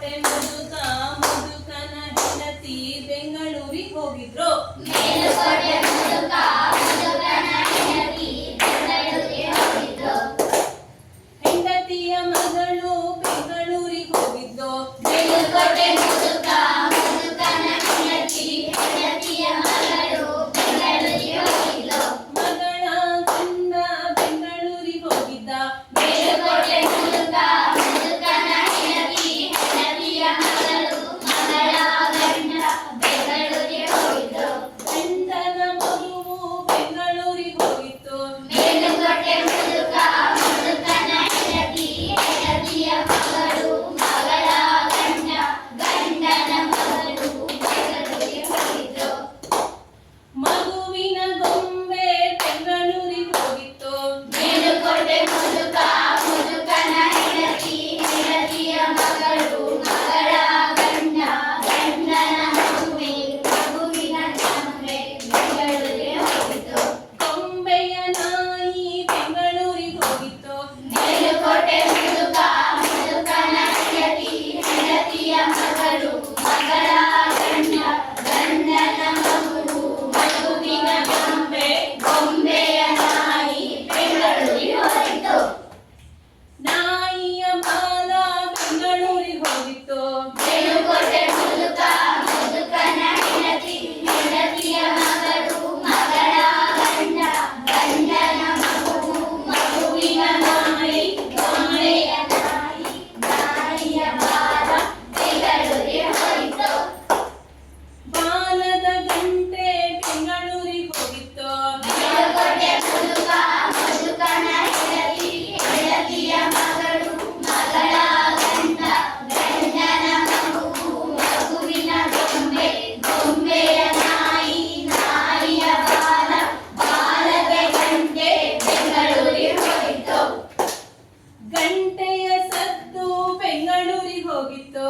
ಮೇಲುಕೋಟೆ ಮುದುಕ ಮುದುಕನ ಹೆಂಡತಿ ಬೆಂಗಳೂರಿಗೆ ಹೋಗಿದ್ರು. ಮೇಲುಕೋಟೆ ಮುದುಕ ಮುದುಕನ ಹೆಂಡತಿ ಬೆಂಗಳೂರಿಗೆ ಹೋಗಿದ್ರು. ಹೆಂಡತಿಯ ಮಗಳು ಬೆಂಗಳೂರಿಗೆ ಹೋಗಿದ್ದು. ಮೇಲುಕೋಟೆ ಮುದುಕ ಮುದುಕನ ಹೆಂಡತಿ ಹೆಂಡತಿಯ ಮಗಳು ಬೆಂಗಳೂರಿಗೆ ಹೋಗಿದ್ಲು. ಮಗಳ ಗಂಡ ಬೆಂಗಳೂರಿಗೆ ಹೋಗಿದ್ದ. ಮೇಲುಕೋಟೆ ಮುದುಕ ಮುದುಕನ ಹೆಂಡತಿ ಹೆಂಡತಿಯ ಮಗಳು ಮಗಳ ಗಂಡ ಬೆಂಗಳೂರಿಗೆ ಹೋಗಿದ್ರು. ಗಂಡನ ಮಗುವು ಬೆಂಗಳೂರಿಗೆ ಹೋಗಿತ್ತು. ಮೇಲುಕೋಟೆ ಮುದುಕ ಮುದುಕನ ಹೆಂಡತಿ ಹೆಂಡತಿಯ ಮಗಳು ಮಗಳ ಗಂಡ ಗಂಡನ ಮಗಳು ಬೆಂಗಳೂರಿಗೆ ಹೋಗಿದ್ರು. ಮಗುವಿನ ಗೊಂಬೆ ಬೆಂಗಳೂರಿಗೆ ಹೋಗಿತ್ತು. ಮೇಲುಕೋಟೆ ಮುದುಕ ಮುದುಕನ ಹೆಂಡತಿ ಹೆಂಡತಿಯ ಮಗಳು ಮಗಳ ಗಂಡ ಗಂಡನ ಮಗುವಿನ ಗೊಂಬೆ ಬೆಂಗಳೂರಿಗೆ ಹೋಗಿತ್ತು. ಗೊಂಬೆಯ ನಾಯಿ ಬೆಂಗಳೂರಿಗೆ ಹೋಗಿತ್ತು. ಮೇಲುಕೋಟೆ ಮುದುಕ ಮುದುಕನ ಹೆಂಡತಿ ಹೆಂಡತಿಯ ಮಗಳು ಮಗಳ ಗಂಡ ಗಂಡನ ಮಗುವಿನ ಗೊಂಬೆಯ ನಾಯಿ ಬೆಂಗಳೂರಿಗೆ ಹೋಯಿತು. ನಾಯಿಯ ಬಾಲ ಬೆಂಗಳೂರಿಗೆ ಹೋಗಿತ್ತು. ಮೇಲುಕೋಟೆ ಮುದುಕ ಮುದುಕನ ಹೆಂಡತಿ ಹೆಂಡತಿಯ ಮಗಳು ಮಗಳ ಗಂಡ ಗಂಡನ ಮಗುವಿನ ಗೊಂಬೆಯ ನಾಯಿಯ ಬಾಲ ಬೆಂಗಳೂರಿಗೆ ಹೋಯಿತು. ಬಾಲದ ಗಂಟೆ ಬೆಂಗಳೂರಿಗೆ ಹೋಗಿತ್ತು. ಮೇಲುಕೋಟೆ ಮುದುಕ ಮುದುಕನ ಹೆಂಡತಿ ಹೆಂಡತಿಯ ಮಗಳು ಮಗಳ ಗಂಡ ಗಂಡನ ಮಗುವಿನ ಗೊಂಬೆಯ ನಾಯಿಯ ಬಾಲದ ಗಂಟೆ ಬೆಂಗಳೂರಿಗೆ ಹೋಯಿತು. ಗಂಟೆಯ ಸದ್ದು ಬೆಂಗಳೂರಿಗೆ ಹೋಗಿತ್ತು.